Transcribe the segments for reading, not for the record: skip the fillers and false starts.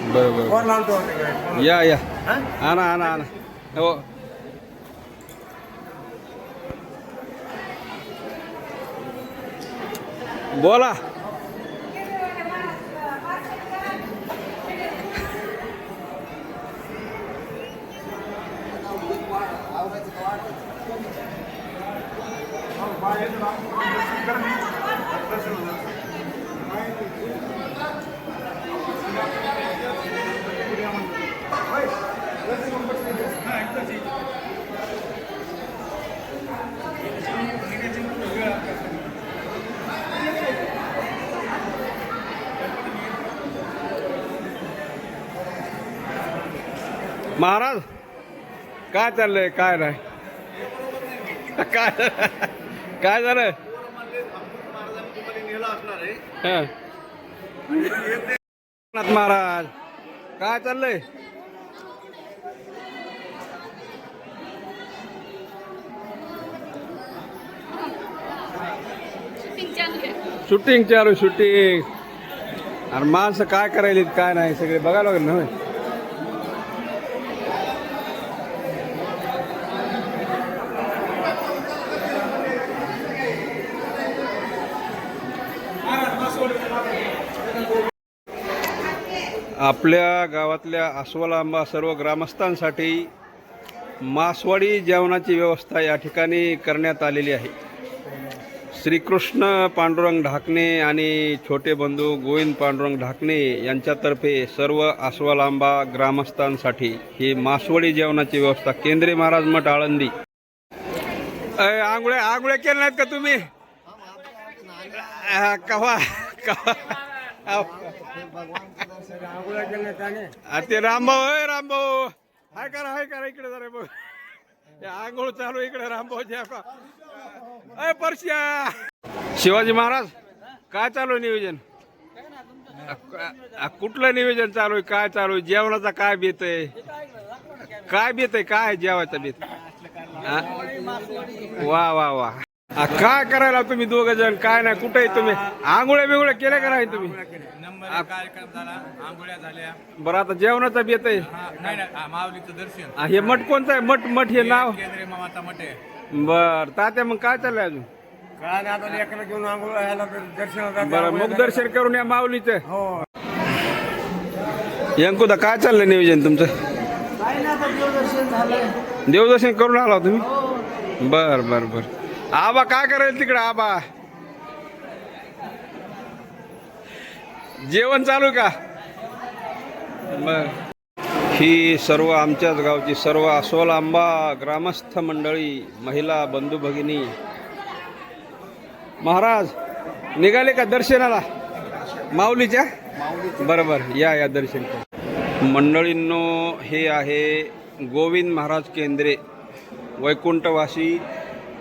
बरोबर या या आणा आणा आणा हो बोला महाराज काय चाललंय काय नाही काय झालं महाराज काय चाललंय शूटिंग चालू शूटिंग आणि माणसं काय करायला काय नाही सगळे बघायला लागेल ना आपल्या गावातल्या अस्वलांबा सर्व ग्रामस्थांसाठी मासवाडी जेवणाची व्यवस्था या ठिकाणी करण्यात आलेली आहे. श्रीकृष्ण पांडुरंग ढाकणे आणि छोटे बंधू गोविंद पांडुरंग ढाकणे यांच्यातर्फे सर्व अस्वलांबा ग्रामस्थांसाठी ही मासवाडी जेवणाची व्यवस्था. केंद्रे महाराज मठ आळंदी. आंघोळ्या आंघोळ्या केल्या नाहीत का तुम्ही? कवा ते रामभाऊ आहे रामभाऊ हाय करा इकडे जरा बघ आंघोळ चालू इकडे रामभाऊ अय परश्या. शिवाजी महाराज काय चालू आहे नियोजन? कुठलं नियोजन चालू आहे? काय चालू आहे? जेवणाचा काय बेत आहे? काय बेत आहे? काय जेवायचा बेत? वा वा वा काय करायला तुम्ही दोघ जण? काय नाही कुठे तुम्ही? आंघोळ्या बिंगोळ्या केल्या का नाही तुम्ही? बरं आता जेवणाचा बेत आहे. हे मठ कोणतं आहे? मठ हे नाव बर. तात्या मग काय चाललंय अजून? बरं मग दर्शन करून या माऊलीचं. यंकुदा काय चाललंय नियोजन तुमचं? देवदर्शन करून आला तुम्ही? बर बर बर. आबा काय करायला तिकडे? आबा जेवण चालू का? बर. ही सर्व आमच्याच गावची सर्व अस्वलांबा ग्रामस्थ मंडळी, महिला बंधू भगिनी. महाराज निघाले का दर्शनाला माऊलीच्या? बरोबर या दर्शन मंडळींनो. हे आहे गोविंद महाराज केंद्रे, वैकुंठवासी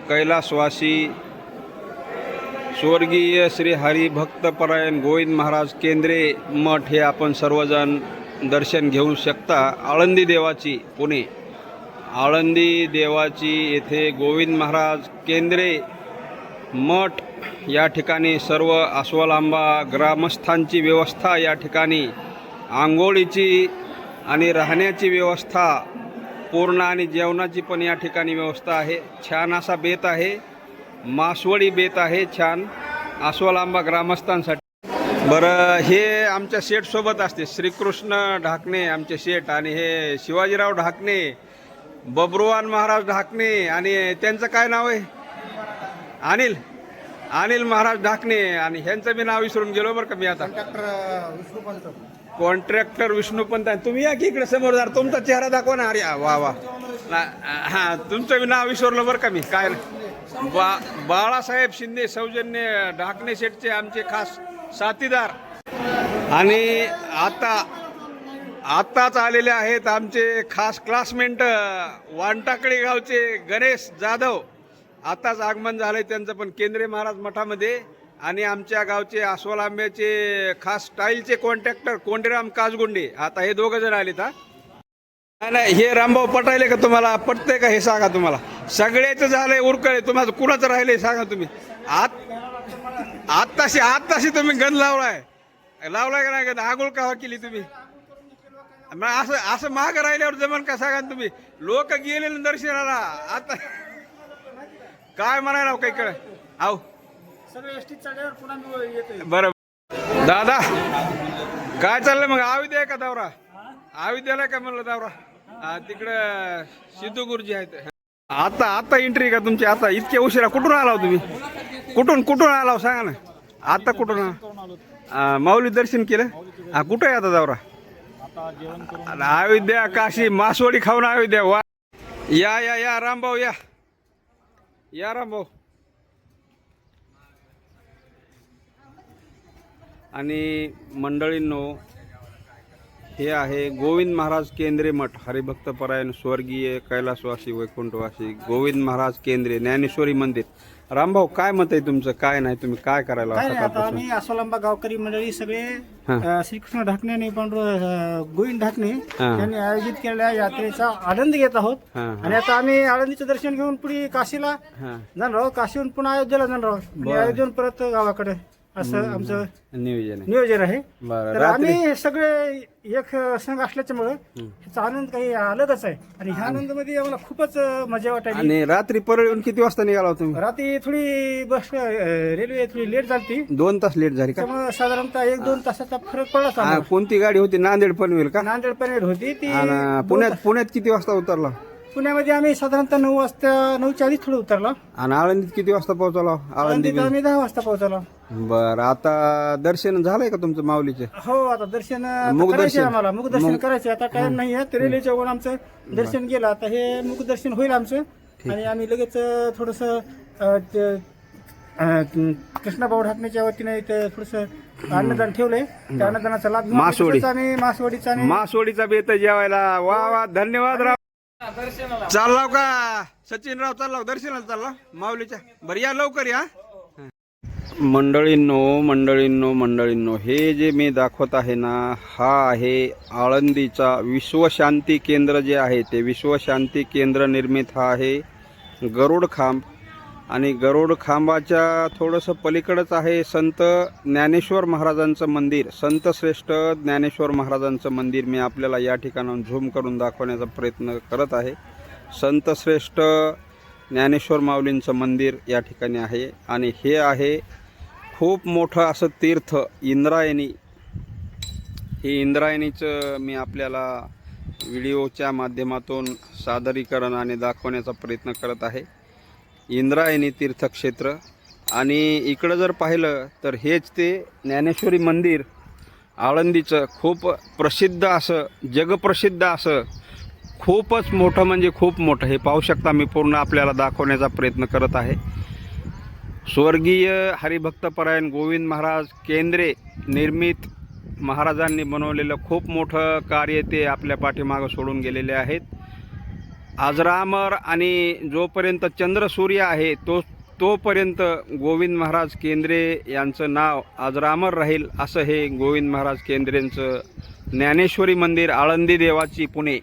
कैलासवासी स्वर्गीय श्री हरिभक्तपरायण गोविंद महाराज केंद्रे मठ हे आपण सर्वजण दर्शन घेऊ शकता. आळंदी देवाची पुणे आळंदी देवाची येथे गोविंद महाराज केंद्रे मठ या ठिकाणी सर्व अस्वलांबा ग्रामस्थांची व्यवस्था. या ठिकाणी आंघोळीची आणि राहण्याची व्यवस्था पूर्ण आणि जेवणाची पण या ठिकाणी व्यवस्था आहे. छान असा बेत आहे, मासवडी बेत आहे छान अस्वलांबा ग्रामस्थांसाठी. बरं हे आमच्या शेठसोबत असते श्रीकृष्ण ढाकणे आमचे शेठ, आणि हे शिवाजीराव ढाकणे, बब्रुवान महाराज ढाकणे, आणि त्यांचं काय नाव आहे? अनिल महाराज ढाकणे. आणि ह्यांचं मी नाव विसरून गेलो बरं का मी आता. कॉन्ट्रॅक्टर विष्णूपंत. तुम्ही या की इकडे समोर जरा तुमचा चेहरा दाखवा ना. अरे वा वा. हां तुमचं मी नाव विसरलो बरं का मी. काय बाळासाहेब शिंदे सौजन्य ढाकणे शेठचे आमचे खास साथीदार. आणि आत्ताच आलेले आहेत आमचे खास क्लासमेट वानटाकळी गावचे गणेश जाधव. आताच आगमन झालंय त्यांचं पण केंद्रे महाराज मठामध्ये. आणि आमच्या गावचे अस्वलांब्याचे खास स्टाईलचे कॉन्ट्रॅक्टर कोंडीराम काजगुंडे. आता हे दोघं जण आलेत. हा नाही हे रामभाऊ पटायले का तुम्हाला? पटतंय का हे सांगा. तुम्हाला सगळ्याचं झालंय उरकळे, तुम्हाला कुणाचं राहिलंय सांगा तुम्ही. आत्ताशी तुम्ही गंध लावलाय का नाही गंध? आगोळ का केली तुम्ही? मग असं महाग राहिल्यावर जमन का सांगा तुम्ही? लोक गेले ना दर्शनाला, आता काय म्हणायला काही कळ आहो बरं. दादा काय चाललंय मग? आविद्या का दौरा? आविद्याला का म्हणलं दौरा? तिकडं सिद्धू गुरुजी आहेत. आता एंट्री का तुमची? आता इतक्या उशिरा कुठून आला हो तुम्ही? कुठून आला हो सांगा ना. आता कुठून माऊली दर्शन केलं? कुठं आहे आता दौरा? अयोध्या काशी मासवडी खाऊन अयोध्या. वा या रामभाऊ या रामभाऊ. आणि मंडळींनो, हे आहे गोविंद महाराज केंद्रे मठ, हरिभक्तपरायण स्वर्गीय कैलासवासी वैकुंठवासी गोविंद महाराज केंद्रे ज्ञानेश्वरी मंदिर. रामभाऊ काय मत आहे तुमचं? काय नाही, तुम्ही काय करायला? आता आम्ही आसोलांबा गावकरी मंडळी सगळे श्रीकृष्ण ढाकणे आणि गोविंद ढाकणे यांनी आयोजित केलेल्या यात्रेचा आनंद घेत आहोत. आणि आता आम्ही आळंदीचं दर्शन घेऊन पुढे काशीला जाणार आहोत. काशीहून पुन्हा अयोध्येला जाणार आहोत. अयोध्येहून परत गावाकडे, असं आमचं नियोजन आहे. तर आम्ही सगळे एक संघ असल्याच्यामुळे ह्याचा आनंद काही अलगच आहे. आणि ह्या आनंदामध्ये आम्हाला खूपच मजा वाटायची. आणि रात्री परळून किती वाजता निघाला तुम्ही? रात्री थोडी बस रेल्वे थोडी लेट झाली, 2 तास लेट झाली का? त्यामुळे साधारणतः 1-2 तासाचा फरक पडला. कोणती गाडी होती? नांदेड पनवेल का? नांदेड पनवेल होती ती. पुण्यात किती वाजता उतरला? पुण्यामध्ये आम्ही साधारणतः 9:40 थोडं उतरला. आणि आळंदीत किती वाजता पोहोचला? आळंदीत आम्ही 10 वाजता पोहोचलो. बर, आता दर्शन झालंय का तुमचं माऊलीचे? हो, आता दर्शन करायचे आम्हाला. मुखदर्शन करायचे. आता टाइम नाही आहे. तर रेल्वेच्या वर आमचं दर्शन गेलं. आता हे मुखदर्शन होईल आमचं. आणि आम्ही लगेच थोडस कृष्णाभाऊ ढाकण्याच्या वतीने थोडस अन्नदान ठेवलंय. त्या अन्नदानाचा लाभ आम्ही मासवडीचा बेत जेवायला. वा धन्यवाद राव. चाललाव का सचिनराव? चाललाव दर्शनाला चालला माऊलीच्या. बरं या लवकर या. मंडळींनो हे जे मी दाखवत आहे ना, हा आहे आळंदीचा विश्वशांती केंद्र जे आहे ते विश्वशांती केंद्र निर्मित हा आहे गरुड खांब. आणि गरुड खांबाच्या थोडंसं पलीकडंच आहे संत ज्ञानेश्वर महाराजांचं मंदिर. संत श्रेष्ठ ज्ञानेश्वर महाराजांचं मंदिर मी आपल्याला या ठिकाणाहून झूम करून दाखवण्याचा प्रयत्न करत आहे. संत श्रेष्ठ ज्ञानेश्वर माऊलींचं मंदिर या ठिकाणी आहे. आणि हे आहे खूप मोठं असं तीर्थ इंद्रायणी. हे इंद्रायणीचं मी आपल्याला व्हिडिओच्या माध्यमातून सादरीकरण आणि दाखवण्याचा प्रयत्न करत आहे. इंद्रायणी तीर्थक्षेत्र. आणि इकडं जर पाहिलं तर हेच ते ज्ञानेश्वरी मंदिर आळंदीचं खूप प्रसिद्ध असं, जगप्रसिद्ध असं, खूपच मोठं म्हणजे खूप मोठं. हे पाहू शकता, मी पूर्ण आपल्याला दाखवण्याचा प्रयत्न करत आहे. स्वर्गीय हरिभक्तपरायण गोविंद महाराज केंद्रे निर्मित महाराजांनी बनवलेलं खूप मोठं कार्य ते आपल्या पाठीमागं सोडून गेलेले आहेत. अजरामर आणि जोपर्यंत चंद्र सूर्य आहे तोपर्यंत गोविंद महाराज केंद्रे यांचं नाव अजरामर राहील. असं हे गोविंद महाराज केंद्रेंचं ज्ञानेश्वरी मंदिर, आळंदी देवाची, पुणे.